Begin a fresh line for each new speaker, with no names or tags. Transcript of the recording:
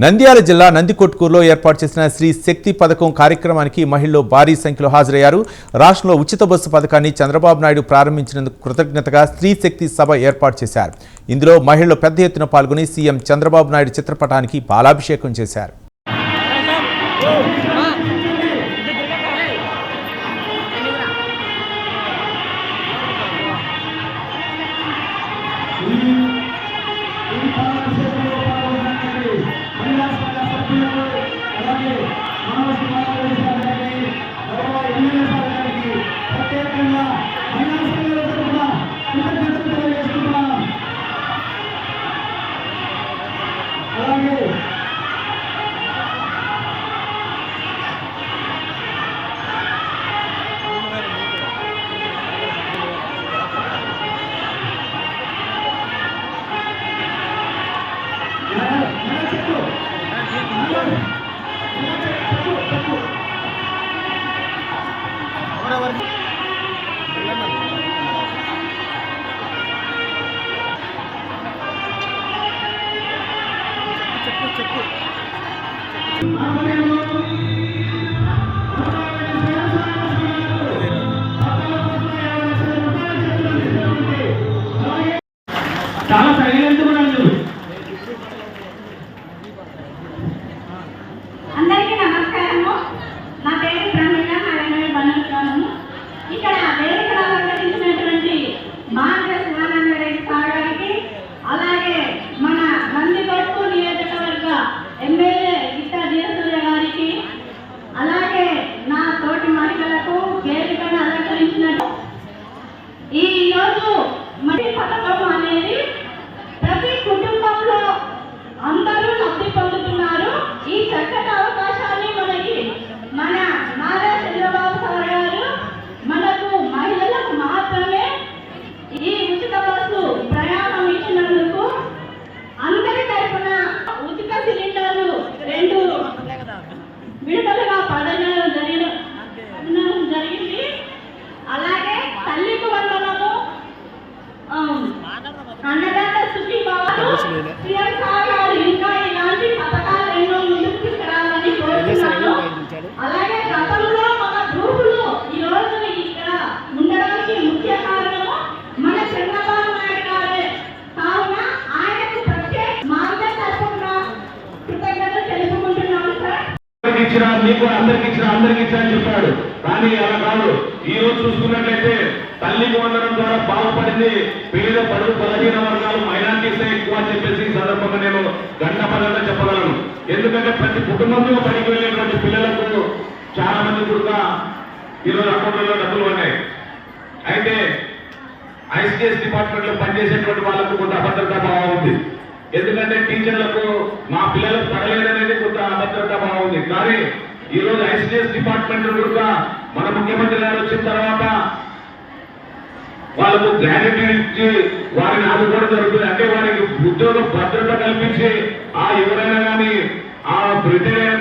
నంద్యాల జిల్లా నందికొట్కూరులో ఏర్పాటు చేసిన శ్రీ శక్తి పథకం కార్యక్రమానికి మహిళలు భారీ సంఖ్యలో హాజరయ్యారు. రాష్ట్రంలో ఉచిత బస్సు పథకాన్ని చంద్రబాబు నాయుడు ప్రారంభించినందుకు కృతజ్ఞతగా స్త్రీ శక్తి సభ ఏర్పాటు చేశారు. ఇందులో మహిళలు పెద్ద ఎత్తున పాల్గొని సీఎం చంద్రబాబు నాయుడు చిత్రపటానికి పాలాభిషేకం చేశారు.
చాలా సైలెంట్ ఉన్నాను.
అందరికీ నమస్కారము. నా పేరు ప్రమీల నారాయణ. ఇక్కడ వేదికను అలంకరించినటువంటి మాండ్ర శివానందరెడ్డి సార్ గారికి, అలాగే మన నందికొట్కూరు నియోజకవర్గ ఎమ్మెల్యే గిట్టా జయసూర్య గారికి, అలాగే నా తోటి మహిళలకు వేదికను అలంకరించినట్టు ఈ రోజు మడి పథకం అనేది ప్రతి కుటుంబంలో అందరూ లబ్ధి పొందుతున్నారు. ఈ చక్కటి అవకాశాన్ని మన నారా చంద్రబాబు సార్ గారు మనకు మహిళలకు మాత్రమే ఈ ఉచిత బస్సు ప్రయాణం ఇచ్చినందుకు అందరి తరఫున ఉచిత సిలిండర్లు 2 విడతలుగా పడడం జరిగింది. అలాగే తల్లికి వందనము, అన్నదాత సుఖీభావాలు, ఇంకా ఇలాంటి పథకాలు ఎన్నో ముందుకు తీసుకురావాలని కోరుతున్నాను. అలాగే గతంలో మన గ్రూపులు ఈ రోజు ఇక్కడ ఉండడానికి ముఖ్య కారణము మన చంద్రబాబు నాయుడు గారే. కావున ఆయనకు ప్రత్యేక మార్గదర్శకత్వం కృతజ్ఞతలు తెలుపుకుంటున్నాను సార్.
అందరికి ఇచ్చిన అని చెప్పాడు. కానీ అలా కాదు. ఈ రోజు చూసుకున్నట్లయితే తల్లికి వందనం ద్వారా బాగుపడింది పేద పరుగు బలహీన వర్గాలు మైనార్టీసే ఎక్కువ అని చెప్పేసి ఈ సందర్భంగా నేను గంటపదంగా చెప్పగలను. ఎందుకంటే ప్రతి కుటుంబంలో పనికి వెళ్ళేటువంటి పిల్లలకు చాలా మంది కూడా ఈరోజు అకౌంట్లలో డబ్బులు ఉన్నాయి. అయితే ఐసిడిఎస్ డిపార్ట్మెంట్ లో పనిచేసేటువంటి వాళ్ళకు కొంత అభద్రతా భావం ఉంది. ఎందుకంటే టీచర్లకు మా పిల్లలకు పడలేదనేది కొంత అభద్రతా భావం ఉంది. కానీ ఈ రోజు ఐసిడిఎస్ డిపార్ట్మెంట్ కూడా మన ముఖ్యమంత్రి గారు వచ్చిన తర్వాత వాళ్ళకు గ్రాడ్యుటీ ఇచ్చి వారిని ఆదుకోవడం జరుగుతుంది. అంటే వారికి ఉద్యోగ భద్రత కల్పించి ఎవరైనా కానీ ఆ రిటైర్ అయిన